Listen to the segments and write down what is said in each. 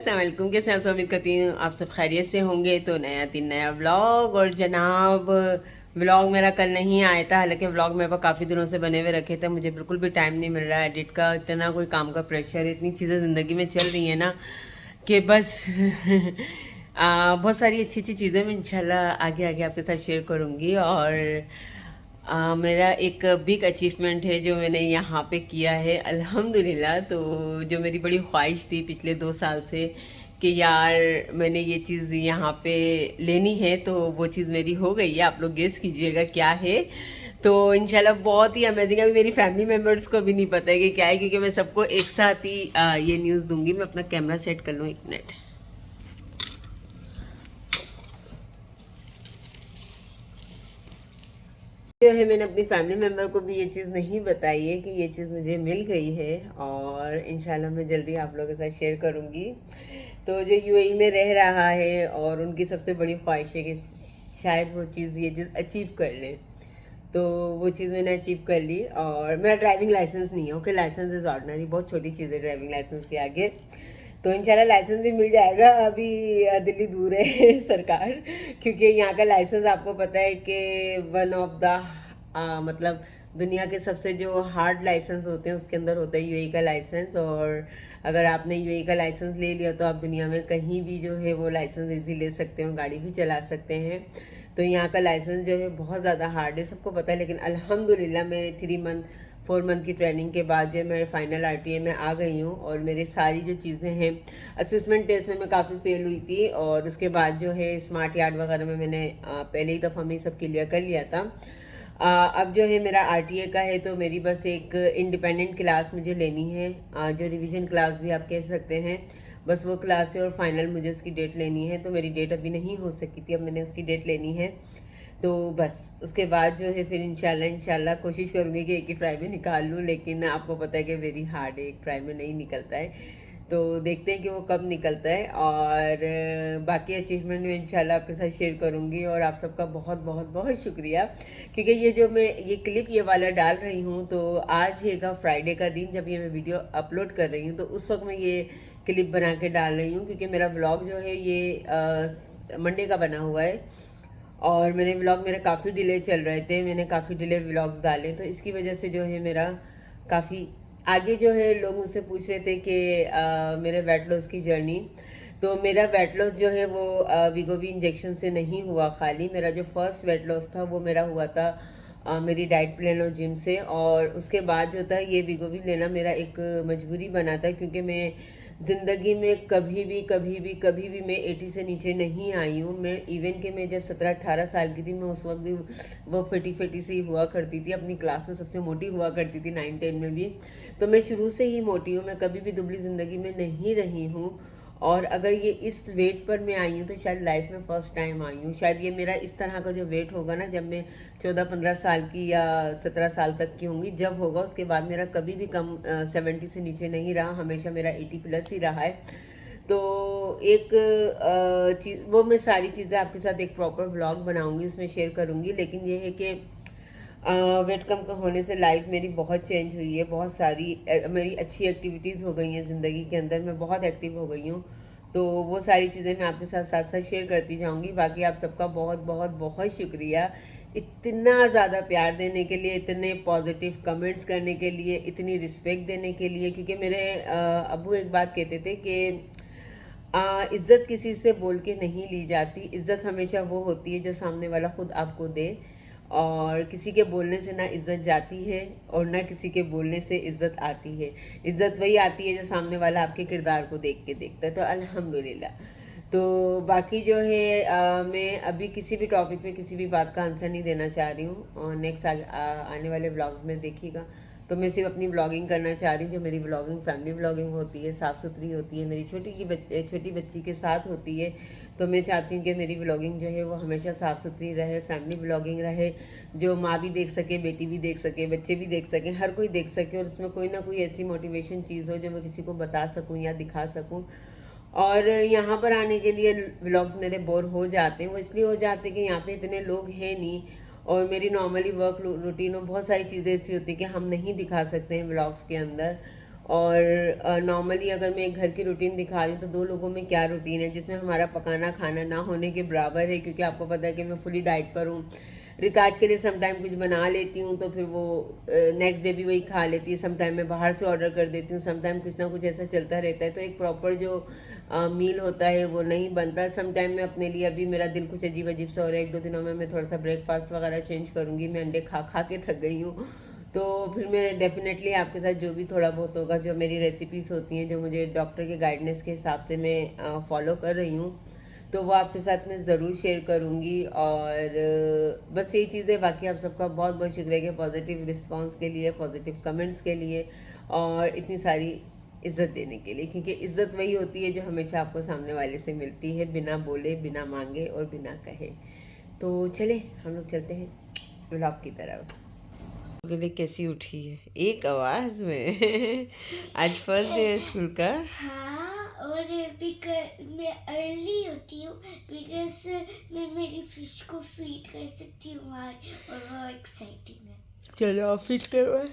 अस्सलामुअलैकुम। कैसे आप सब? उम्मीद करती हूँ आप सब खैरियत से होंगे। तो नया दिन नया व्लॉग। और जनाब, व्लॉग मेरा कल नहीं आया था। हालांकि व्लॉग मेरे पास काफ़ी दिनों से बने हुए रखे थे। मुझे बिल्कुल भी टाइम नहीं मिल रहा है एडिट का। इतना कोई काम का प्रेशर, इतनी चीज़ें ज़िंदगी में चल रही हैं ना कि बस बहुत सारी अच्छी अच्छी चीज़ें मैं इंशाल्लाह आगे आगे आपके साथ शेयर करूँगी। और मेरा एक बिग अचीवमेंट है जो मैंने यहाँ पे किया है अल्हम्दुलिल्लाह। तो जो मेरी बड़ी ख्वाहिश थी पिछले 2 साल से कि यार मैंने ये चीज़ यहाँ पे लेनी है, तो वो चीज़ मेरी हो गई है। आप लोग गेस कीजिएगा क्या है। तो इंशाल्लाह बहुत ही अमेजिंग। अभी मेरी फैमिली मेम्बर्स को भी नहीं पता है कि क्या है, क्योंकि मैं सबको एक साथ ही ये न्यूज़ दूंगी। मैं अपना कैमरा सेट कर लूँ, 1 मिनट। जो है मैंने अपनी फैमिली मेम्बर को भी ये चीज़ नहीं बताई है कि ये चीज़ मुझे मिल गई है। और इंशाल्लाह मैं जल्दी आप लोगों के साथ शेयर करूँगी। तो जो यूएई में रह रहा है और उनकी सबसे बड़ी ख्वाहिश है कि शायद वो चीज़ ये चीज़ अचीव कर लें। तो वो चीज़ मैंने अचीव कर ली। और मेरा ड्राइविंग लाइसेंस नहीं है। ओके, लाइसेंस इज़ ऑर्डिनरी, बहुत छोटी चीज़ है ड्राइविंग लाइसेंस के आगे। तो इंशाल्लाह लाइसेंस भी मिल जाएगा। अभी दिल्ली दूर है सरकार, क्योंकि यहाँ का लाइसेंस आपको पता है कि वन ऑफ द मतलब दुनिया के सबसे जो हार्ड लाइसेंस होते हैं उसके अंदर होता है यूएई का लाइसेंस। और अगर आपने यूएई का लाइसेंस ले लिया तो आप दुनिया में कहीं भी जो है वो लाइसेंस इजी ले सकते हो, गाड़ी भी चला सकते हैं। तो यहाँ का लाइसेंस जो है बहुत ज़्यादा हार्ड है, सबको पता है। लेकिन अल्हम्दुलिल्लाह मैं 4 मंथ की ट्रेनिंग के बाद जो मैं फाइनल आरटीए में आ गई हूँ। और मेरी सारी जो चीज़ें हैं, असेसमेंट टेस्ट में मैं काफ़ी फेल हुई थी। और उसके बाद जो है स्मार्ट यार्ड वगैरह में मैंने पहले ही दफ़ा में सब क्लियर कर लिया था। अब जो है मेरा आरटीए का है, तो मेरी बस एक इंडिपेंडेंट क्लास मुझे लेनी है, जो रिवीजन क्लास भी आप कह सकते हैं। बस वो क्लास है और फाइनल मुझे उसकी डेट लेनी है। तो मेरी डेट अभी नहीं हो सकी थी, अब मैंने उसकी डेट लेनी है। तो बस उसके बाद जो है फिर इंशाल्लाह इंशाल्लाह कोशिश करूँगी कि एक ही ट्राई में निकाल लूँ। लेकिन आपको पता है कि वेरी हार्ड है, एक ट्राई में नहीं निकलता है। तो देखते हैं कि वो कब निकलता है। और बाकी अचीवमेंट में इंशाल्लाह आपके साथ शेयर करूँगी। और आप सबका बहुत बहुत बहुत शुक्रिया, क्योंकि ये जो मैं ये क्लिप ये वाला डाल रही हूँ, तो आज है फ्राइडे का दिन जब ये मैं वीडियो अपलोड कर रही हूँ। तो उस वक्त मैं ये क्लिप बना के डाल रही हूँ, क्योंकि मेरा ब्लॉग जो है ये मंडे का बना हुआ है। और मेरे व्लॉग मेरे काफ़ी डिले चल रहे थे, मैंने काफ़ी डिले व्लॉग्स डाले। तो इसकी वजह से जो है मेरा काफ़ी आगे जो है लोग मुझसे पूछ रहे थे कि मेरे वेट लॉस की जर्नी। तो मेरा वेट लॉस जो है वो वीगोवी इंजेक्शन से नहीं हुआ। खाली मेरा जो फर्स्ट वेट लॉस था वो मेरा हुआ था मेरी डाइट प्लान और जिम से। और उसके बाद जो था ये वीगोवी लेना मेरा एक मजबूरी बना था, क्योंकि मैं ज़िंदगी में कभी भी मैं 80 से नीचे नहीं आई हूँ। मैं इवन कि मैं जब 17-18 साल की थी, मैं उस वक्त भी वो फेटी फेटी सी हुआ करती थी। अपनी क्लास में सबसे मोटी हुआ करती थी 9-10 में भी। तो मैं शुरू से ही मोटी हूँ, मैं कभी भी दुबली ज़िंदगी में नहीं रही हूँ। और अगर ये इस वेट पर मैं आई हूँ तो शायद लाइफ में फ़र्स्ट टाइम आई हूँ। शायद ये मेरा इस तरह का जो वेट होगा ना, जब मैं 14-15 साल की या 17 साल तक की होंगी, जब होगा उसके बाद मेरा कभी भी कम 70 से नीचे नहीं रहा, हमेशा मेरा 80 प्लस ही रहा है। तो एक चीज़, वो मैं सारी चीज़ें आपके साथ एक प्रॉपर व्लॉग बनाऊंगी, उसमें शेयर करूंगी। लेकिन ये है कि वेट कम का होने से लाइफ मेरी बहुत चेंज हुई है। बहुत सारी मेरी अच्छी एक्टिविटीज़ हो गई हैं ज़िंदगी के अंदर, मैं बहुत एक्टिव हो गई हूँ। तो वो सारी चीज़ें मैं आपके साथ साथ साथ शेयर करती जाऊँगी। बाकी आप सबका बहुत बहुत बहुत शुक्रिया, इतना ज़्यादा प्यार देने के लिए, इतने पॉजिटिव कमेंट्स करने के लिए, इतनी रिस्पेक्ट देने के लिए। क्योंकि मेरे अब्बू एक बात कहते थे कि इज़्ज़त किसी से बोल के नहीं ली जाती, इज़्ज़त हमेशा वो होती है जो सामने वाला खुद आपको दे। और किसी के बोलने से ना इज़्ज़त जाती है और ना किसी के बोलने से इज़्ज़त आती है। इज़्ज़त वही आती है जो सामने वाला आपके किरदार को देख के देखता है। तो अल्हम्दुलिल्लाह। तो बाकी जो है मैं अभी किसी भी टॉपिक पे किसी भी बात का आंसर नहीं देना चाह रही हूँ। और नेक्स्ट आने वाले व्लॉग्स में देखिएगा। तो मैं सिर्फ अपनी ब्लॉगिंग करना चाह रही हूँ। जो मेरी ब्लॉगिंग फैमिली ब्लॉगिंग होती है, साफ़ सुथरी होती है, मेरी छोटी बच्ची के साथ होती है। तो मैं चाहती हूँ कि मेरी ब्लॉगिंग जो है वो हमेशा साफ़ सुथरी रहे, फैमिली ब्लॉगिंग रहे, जो माँ भी देख सके, बेटी भी देख सके, बच्चे भी देख सकें, हर कोई देख सके। और उसमें कोई ना कोई ऐसी मोटिवेशन चीज़ हो जो मैं किसी को बता सकूँ या दिखा सकूँ। और यहाँ पर आने के लिए व्लॉग्स मेरे बोर हो जाते हैं। वो इसलिए हो जाते हैं कि यहाँ पे इतने लोग हैं नहीं। और मेरी नॉर्मली वर्क रूटीन में बहुत सारी चीज़ें ऐसी होती हैं कि हम नहीं दिखा सकते हैं व्लॉग्स के अंदर। और नॉर्मली अगर मैं एक घर की रूटीन दिखा रही हूँ तो 2 लोगों में क्या रूटीन है जिसमें हमारा पकाना खाना ना होने के बराबर है, क्योंकि आपको पता है कि मैं फुली डाइट पर हूँ। रिताज के लिए समटाइम कुछ बना लेती हूँ तो फिर वो नेक्स्ट डे भी वही खा लेती है, समटाइम मैं बाहर से ऑर्डर कर देती हूँ, समटाइम कुछ ना कुछ ऐसा चलता रहता है, तो एक प्रॉपर जो मील होता है वो नहीं बनता। समटाइम मैं अपने लिए, अभी मेरा दिल कुछ अजीब अजीब सा हो रहा है, 1-2 दिनों में मैं थोड़ा सा ब्रेकफास्ट वगैरह चेंज करूँगी, मैं अंडे खा खा के थक गई हूँ। तो फिर मैं डेफिनेटली आपके साथ जो भी थोड़ा बहुत होगा, जो मेरी रेसिपीज़ होती हैं जो मुझे डॉक्टर के गाइडेंस के हिसाब से मैं फॉलो कर रही हूँ, तो वो आपके साथ मैं ज़रूर शेयर करूँगी। और बस यही चीज़ है। बाकी आप सबका बहुत बहुत शुक्रिया कि पॉजिटिव रिस्पांस के लिए, पॉजिटिव कमेंट्स के लिए और इतनी सारी इज़्ज़त देने के लिए, क्योंकि इज़्ज़त वही होती है जो हमेशा आपको सामने वाले से मिलती है, बिना बोले, बिना मांगे और बिना कहे। तो चले हम लोग चलते हैं व्लॉग की तरफ। गले कैसी उठी है एक आवाज में। आज फर्स्ट डे है स्कूल का। हाँ, और मैं अर्ली होती हूँ बिकॉज मैं मेरी फिश को फीड कर सकती हूँ आज, और वो एक्साइटिंग है। चलो आप फीड करवाए।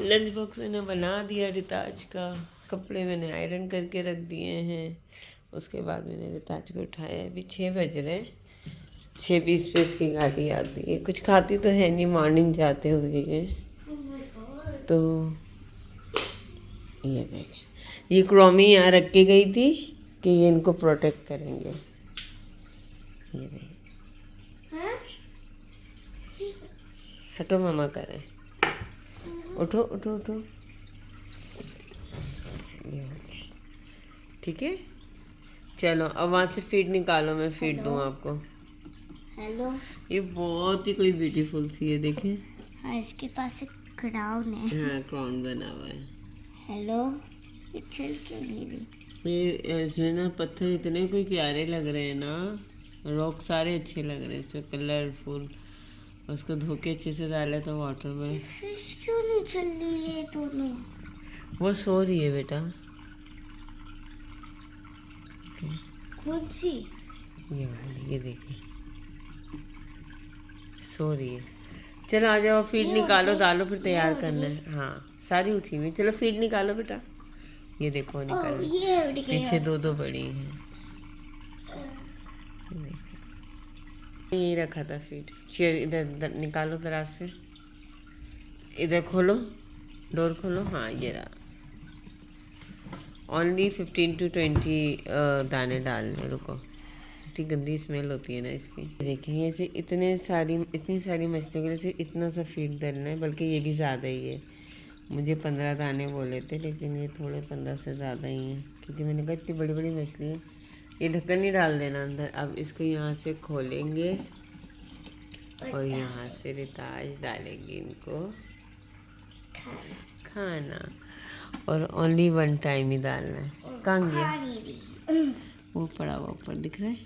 लंच बॉक्स मैंने बना दिया रिताज का, कपड़े मैंने आयरन करके रख दिए हैं, उसके बाद मैंने रिताज को उठाया। अभी 6 बज रहे हैं, 6:20 पे इसकी गाड़ी आती है। कुछ खाती तो है नहीं, मॉर्निंग जाते हुए ये। तो ये देखें, ये क्रोमी यहाँ रख के गई थी कि ये इनको प्रोटेक्ट करेंगे। ये देखें, हटो मामा करें, उठो उठो उठो। ये हो गया, ठीक है। चलो अब वहाँ से फीड निकालो, मैं फीड दूँ आपको। हेलो। ये बहुत ही कोई ब्यूटीफुल सी है, देखें। हाँ, इसके पास एक क्राउन है। हाँ, क्राउन बना हुआ है। हेलो, ये चल क्यों नहीं रही? ये इसमें ना पत्थर इतने कोई प्यारे लग रहे हैं ना, रॉक सारे अच्छे लग रहे हैं इसमें, कलरफुल। उसको धो के अच्छे से डाला तो वाटर में। फिश क्यों नहीं चल रही है दोनों? वो सो रही है बेटा। कौन सी? ये वाली, ये देखिए सो रही है। चलो आ जाओ, फीड निकालो, डालो, फिर तैयार करना है। हाँ सारी उठी हुई, चलो फीड निकालो बेटा। ये देखो निकाल, पीछे 2-2 बड़ी हैं। यही रखा था फीड। चेयर इधर निकालो दराज से, इधर खोलो, डोर खोलो। हाँ ये रहा। ओनली 15 to 20 दाने डालने। रुको, इतनी गंदी स्मेल होती है ना इसकी। देखिए ऐसे इतनी सारी मछलियों के लिए सिर्फ इतना सा फीड डालना है, बल्कि ये भी ज़्यादा ही है। मुझे 15 दाने बोले थे, लेकिन ये थोड़े 15 से ज़्यादा ही हैं, क्योंकि मैंने कहा इतनी बड़ी बड़ी मछली है। ये ढक्कन नहीं डाल देना अंदर। अब इसको यहाँ से खोलेंगे और यहाँ से रिताज डालेंगे इनको खाना, और ओनली 1 टाइम ही डालना है। कहाँ गया? वो पड़ा हुआ ऊपर दिख रहा है।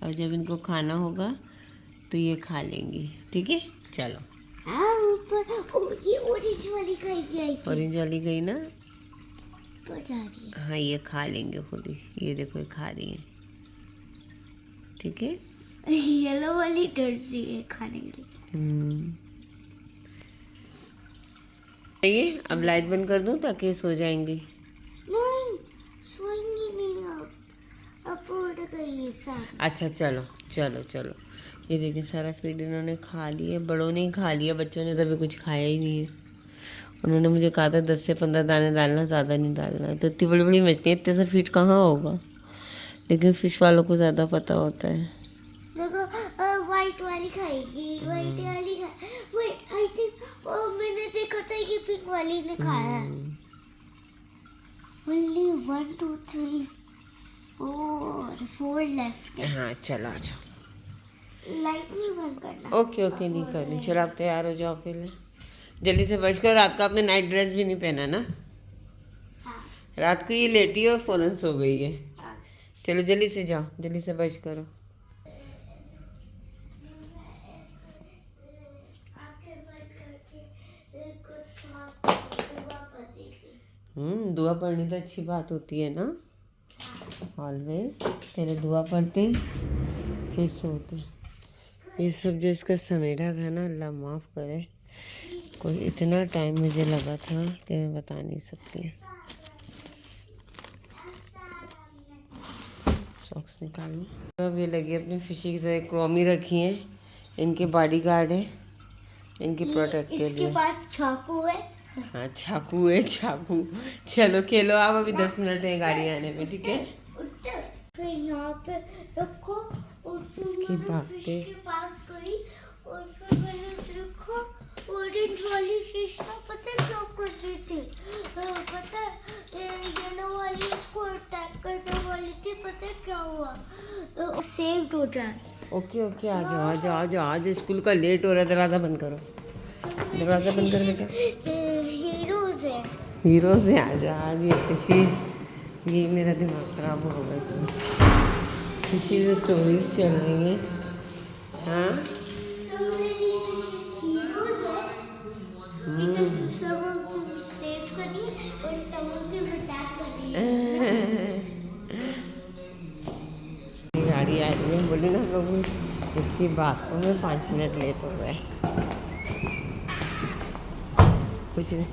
और जब इनको खाना होगा तो ये खा लेंगी, ठीक है। चलो ऊपर ये ऑरेंज वाली गई। ऑरेंज वाली गई ना, जा रही है। हाँ ये खा लेंगे खुद ही। ये देखो ये खा रही है, ठीक है। येलो वाली डर रही है खाने के लिए। ये अब लाइट बंद कर दूं ताकि सो जाएंगी। नहीं, सोएंगी नहीं अब उड़ गई सारी। अच्छा चलो चलो चलो। ये देखिए सारा फीड इन्होंने खा लिया, बड़ों ने ही खा लिया, बच्चों ने तो अभी कुछ खाया ही नहीं है। उन्होंने मुझे कहा था 10 से 15 दाने डालना, ज़्यादा नहीं डालना है। तो इतनी बड़ी बड़ी मछली, इतने से फीड कहाँ होगा, लेकिन फिश वालों को ज़्यादा पता होता है। देखो व्हाइट वाली खाएगी, व्हाइट वाली वेट आई थिंक मैंने देखा था कि पिंक वाली ने खाया। Only 1 2 3 4 left. हाँ चलो आ जाओ। लाइट नहीं बंद करना। ओके नहीं करनी। चलो आप तैयार हो जाओ पहले, जल्दी से बच कर। रात को आपने नाइट ड्रेस भी नहीं पहना ना। हाँ। रात को ये लेटी है और फ़ौरन सो गई है। हाँ। चलो जल्दी से जाओ, जल्दी से बच करो। दुआ पढ़नी तो अच्छी बात होती है ना, ऑलवेज। पहले दुआ पढ़ते फिर सोते। ये सब जो इसका समेटा था ना, अल्लाह माफ़ करे, देखो इतना टाइम मुझे लगा था कि मैं बता नहीं सकती। सॉक्स निकालूं। अब ये लगी अपनी फिशी की तरह क्रोमी रखी है, इनके बॉडीगार्ड है, इनकी प्रोटेक्ट के लिए। इसके पास चाकू है। हाँ चाकू है, चाकू। चलो खेलो आप, अभी 10 मिनट है गाड़ी आने में, ठीक है। फिर यहाँ पे रखो और फिर इसकी मैंने बात फिश पे के पास गई और फिर मैंने देखा ऑरेंज वाली फिश ना पता है क्या कर रही थी, पता है येलो वाली इसको अटैक करने वाली थी, पता है क्या हुआ, सेव्ड हो जाए। ओके ओके, आ जाओ आ जाओ आ जाओ, आज स्कूल का लेट हो रहा है, दरवाज़ा बंद करो। दरवाज़ा बंद कर बेटा। हीरोज है। हीरो से आ जाओ आज, ये फिशीज, ये मेरा दिमाग ख़राब हो गया इसमें। फिशीज स्टोरीज चल रही हैं। हाँ Some many heroes है because some of them save कर रही है और some of them attack कर रही है। गाड़ी आ रही है, बोली ना हम लोग इसकी बात में 5 मिनट लेट हो गए। कुछ नहीं।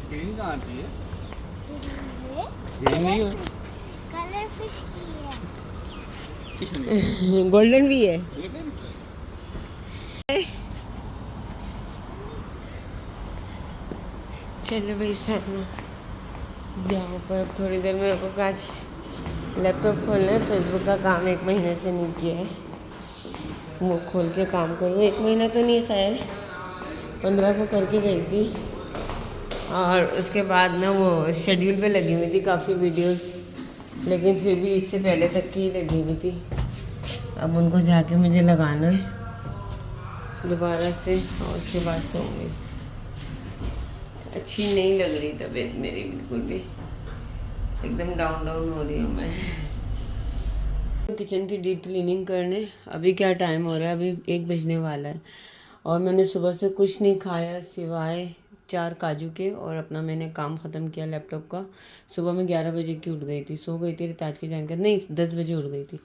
ग्रीन कहाँ आती है? ये ग्रीन नहीं है। कलर फिश है। किस ने? गोल्डन भी है। लेकिन चलो भाई सामने जाओ, पर थोड़ी देर मेरे को आज लैपटॉप खोलना है। फेसबुक का काम 1 महीने से नहीं किया है, वो खोल के काम करूँ। 1 महीना तो नहीं, खैर 15 को करके गई थी, और उसके बाद ना वो शेड्यूल पे लगी हुई थी काफ़ी वीडियोस, लेकिन फिर भी इससे पहले तक की ही लगी हुई थी। अब उनको जाके मुझे लगाना है दोबारा से, और उसके बाद सोऊंगी। अच्छी नहीं लग रही तबीयत मेरी, बिल्कुल भी एकदम डाउन हो रही हूँ मैं। किचन की डीप क्लीनिंग करने, अभी क्या टाइम हो रहा है, अभी 1 बजने वाला है, और मैंने सुबह से कुछ नहीं खाया सिवाय 4 काजू के, और अपना मैंने काम ख़त्म किया लैपटॉप का। सुबह मैं 11 बजे की उठ गई थी, सो गई थी रिताज के जानकर, नहीं 10 बजे उठ गई थी।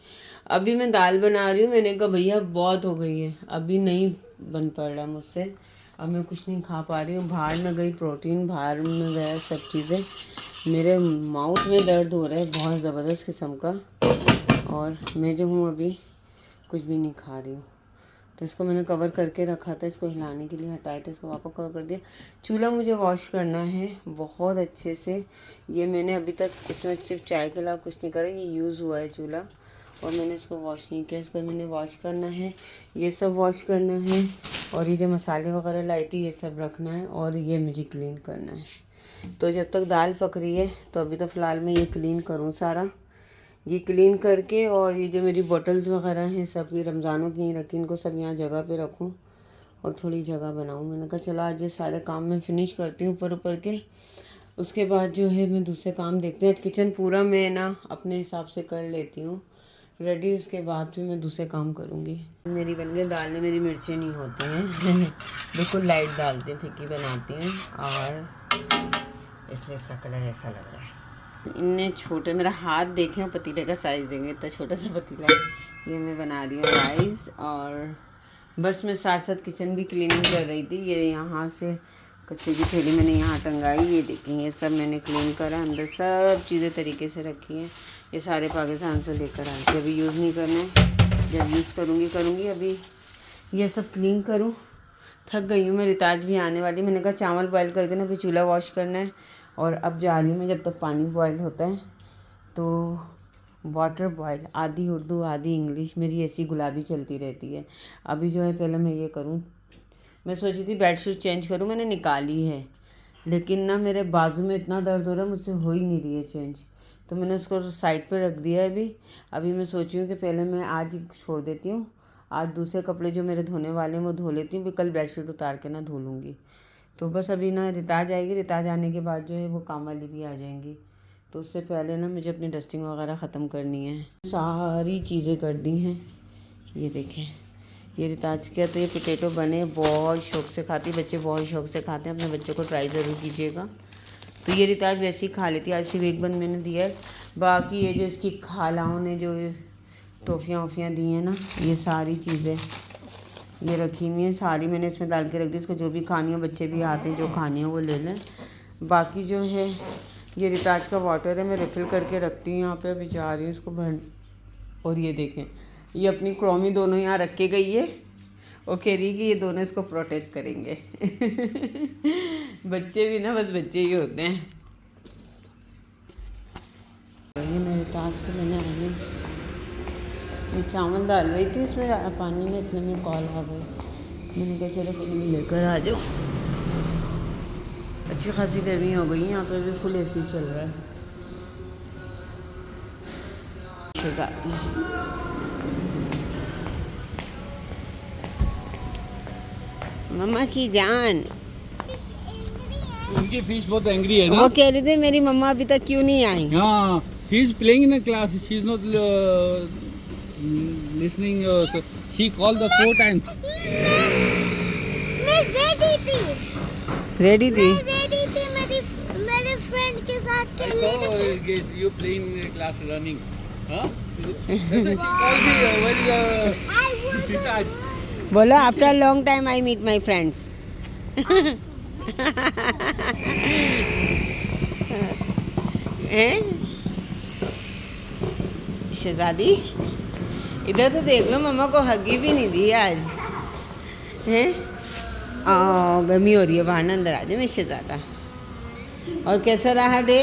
अभी मैं दाल बना रही हूँ, मैंने कहा भैया बहुत हो गई है, अभी नहीं बन पड़ रहा मुझसे, अब मैं कुछ नहीं खा पा रही हूँ। बाहर में गई, प्रोटीन बाहर में गया, सब चीज़ें, मेरे माउथ में दर्द हो रहा है बहुत ज़बरदस्त किस्म का, और मैं जो हूँ अभी कुछ भी नहीं खा रही हूँ। तो इसको मैंने कवर करके रखा था, इसको हिलाने के लिए हटाया था, इसको वापस कवर कर दिया। चूल्हा मुझे वॉश करना है बहुत अच्छे से। ये मैंने अभी तक इसमें सिर्फ चाय के अलावा कुछ नहीं करा, ये यूज़ हुआ है चूल्हा, और मैंने इसको वॉश नहीं किया। इसको मैंने वॉश करना है, ये सब वॉश करना है, और ये जो मसाले वगैरह लाई थी ये सब रखना है, और ये मुझे क्लीन करना है। तो जब तक दाल पक रही है तो अभी तो फ़िलहाल मैं ये क्लीन करूँ सारा, ये क्लीन करके, और ये जो मेरी बॉटल्स वगैरह हैं सब ये रमज़ानों की रखी, इनको सब यहाँ जगह पे रखूँ और थोड़ी जगह बनाऊँ। मैंने कहा चलो आज ये सारे काम मैं फ़िनिश करती हूँ ऊपर के, उसके बाद जो है मैं दूसरे काम देखती हूँ। आज किचन पूरा मैं ना अपने हिसाब से कर लेती हूँ रेडी, उसके बाद फिर मैं दूसरे काम करूँगी। मेरी बन गई दाल में, मेरी मिर्चें नहीं होती हैं बिल्कुल लाइट डालती हूँ, फीकी बनाती हूँ, और इसलिए इसका कलर ऐसा लग रहा है। इन्ने छोटे, मेरा हाथ देखें पतीले का साइज़ देंगे, इतना छोटा सा पतीला है। ये मैं बना रही हूँ राइस, और बस मैं साथ साथ किचन भी क्लीनिंग कर रही थी। ये यहाँ से कचरे की थैली मैंने यहाँ टंगाई, ये देखें ये सब मैंने क्लीन करा, अंदर सब चीज़ें तरीके से रखी हैं। ये सारे पाकिस्तान से लेकर आई थी, अभी यूज़ नहीं करना है, जब यूज़ करूँगी। अभी ये सब क्लीन करूँ, थक गई हूँ मैं। रिताज भी आने वाली, मैंने कहा चावल बॉयल करके ना फिर चूल्हा वॉश करना है, और अब जा रही हूँ मैं, जब तक पानी बॉयल होता है तो वाटर बॉयल, आधी उर्दू आधी इंग्लिश मेरी ऐसी गुलाबी चलती रहती है। अभी जो है पहले मैं ये करूँ, मैं सोची थी बेडशीट चेंज करूँ, मैंने निकाली है, लेकिन ना मेरे बाजू में इतना दर्द हो रहा है, मुझसे हो ही नहीं रही है चेंज, तो मैंने उसको साइड पर रख दिया है अभी मैं सोची हूँ कि पहले मैं आज ही छोड़ देती हूँ, आज दूसरे कपड़े जो मेरे धोने वाले हैं वो धो लेती हूँ, फिर कल बेडशीट उतार के ना धो लूँगी। तो बस अभी ना रिताज आएगी, रिताज आने के बाद जो है वो काम वाली भी आ जाएंगी, तो उससे पहले ना मुझे अपनी डस्टिंग वगैरह ख़त्म करनी है। सारी चीज़ें कर दी हैं, ये देखें ये रिताज किया, तो ये पोटैटो बने, बहुत शौक़ से खाती, बच्चे बहुत शौक़ से खाते हैं, अपने बच्चों को ट्राई ज़रूर कीजिएगा। तो ये रिताज वैसे ही खा लेती है, आज सिर्फ 1 बंद मैंने दिया है, बाकी ये जो इसकी खालाओं ने जो टॉफ़ियाँ वॉफ़ियाँ दी हैं ना, ये सारी चीज़ें ये रखी हुई है सारी, मैंने इसमें डाल के रख दी। इसको जो भी खानी हो, बच्चे भी आते हैं जो खानी हो वो ले लें। बाकी जो है ये रिताज का वाटर है, मैं रिफ़िल करके रखती हूँ यहाँ पे, अभी जा रही हूँ इसको भर। और ये देखें, ये अपनी क्रोमी दोनों यहाँ रख के गई है और कह रही कि ये दोनों इसको प्रोटेक्ट करेंगे। बच्चे भी ना बस बच्चे ही होते हैं। ये मेरे ताज को लेने आई हूँ, मैं चावल डाल रही थी इसमें पानी में, इतने में कॉल आ गई। मैंने कहा चलो फिर मैं लेकर आ जाओ। अच्छी खासी गर्मी हो गई, यहाँ पे भी फुल एसी चल रहा है। शहजादी मम्मा की जान, उनकी फिश बहुत एंग्री है ना। वो कह रहे थे मेरी मम्मा अभी तक क्यों नहीं आई। हाँ, she is playing in a class. She is not listening. She called the 4 times. मैं रेडी थी, रेडी थी। मैं रेडी थी मेरे फ्रेंड के साथ I खेलने। saw you playing in a class running. Huh? That's why she called me. Where is I was Ritaj? बोलो after long time I meet my friends. शहजादी इधर तो देख लो, मम्मा को हगी भी नहीं दी आज हैं। गर्मी हो रही है, बाहर ना अंदर आ जाए मैं शहजादा। और कैसा रहा डे?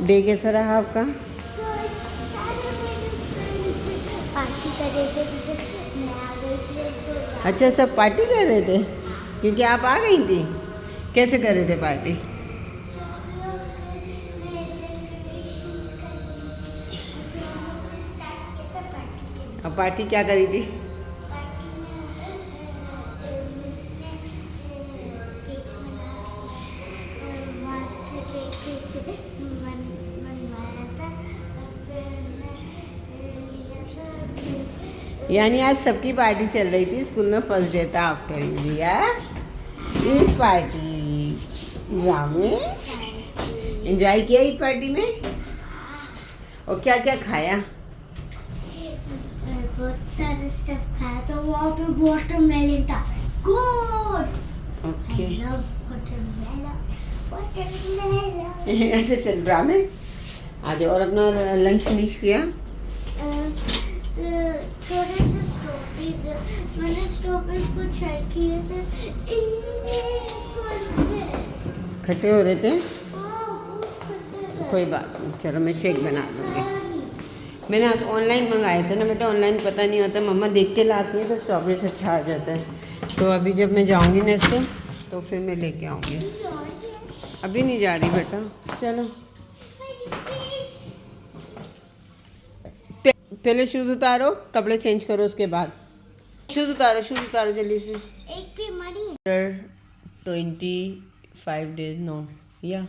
डे कैसा रहा आपका? पार्टी कर रहे थे, मैं आ गई थी। अच्छा, सब पार्टी कर रहे थे क्योंकि आप आ गई थी। कैसे कर रहे थे पार्टी? सब लोग डेकोरेशंस करने, फिर हम लोग ने स्टार्ट किया था पार्टी के। अब पार्टी क्या करी थी? पार्टी में मिस ने केक बनाया, वहाँ से केक से बनवाया था, फिर लिया था। यानी आज सबकी पार्टी चल रही थी, स्कूल में फर्स्ट डे था आफ्टर इंडिया। ईद पार्टी रामे एंजॉय किया ईद पार्टी में। और क्या क्या खाया? बहुत सारे स्टफ खाया था, वहाँ पे वाटरमेलन था। Good, okay. I love watermelon, watermelon. अच्छा चल रामे आज। और अपना लंच फिनिश किया? थोड़े से स्टॉपीज, मैंने स्टॉपीज को ट्राई किए थे, खट्टे हो रहे थे? बहुत खट्टे थे। कोई बात नहीं, चलो मैं शेक बना दूँगी। मैंने आप ऑनलाइन मंगाए थे ना बेटा, ऑनलाइन पता नहीं होता, मम्मा देख के लाती है तो स्ट्रॉबेरी से अच्छा आ जाता है। तो अभी जब मैं जाऊँगी नेक्स्ट तो फिर मैं लेके आऊँगी। अभी नहीं जा रही बेटा, चलो पहले शूज़ उतारो, कपड़े चेंज करो, उसके बाद शूज़ उतारो जल्दी से। एक भी मरी। आफ्टर 25 days नो या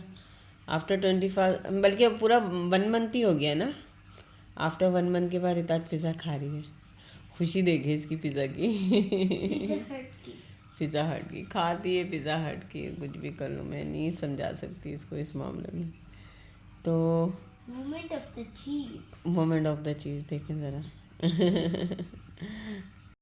आफ्टर 25, बल्कि अब पूरा 1 month ही हो गया ना। आफ्टर 1 month के बाद रिताज पिज़्ज़ा खा रही है। खुशी देखिए इसकी पिज़्ज़ा की। पिज़्ज़ा हट की खाती है, पिज़्ज़ा हट की। कुछ भी कर लो, मैं नहीं समझा सकती इसको इस मामले में। तो मोमेंट ऑफ द चीज, मोमेंट ऑफ द चीज़ देखें ज़रा।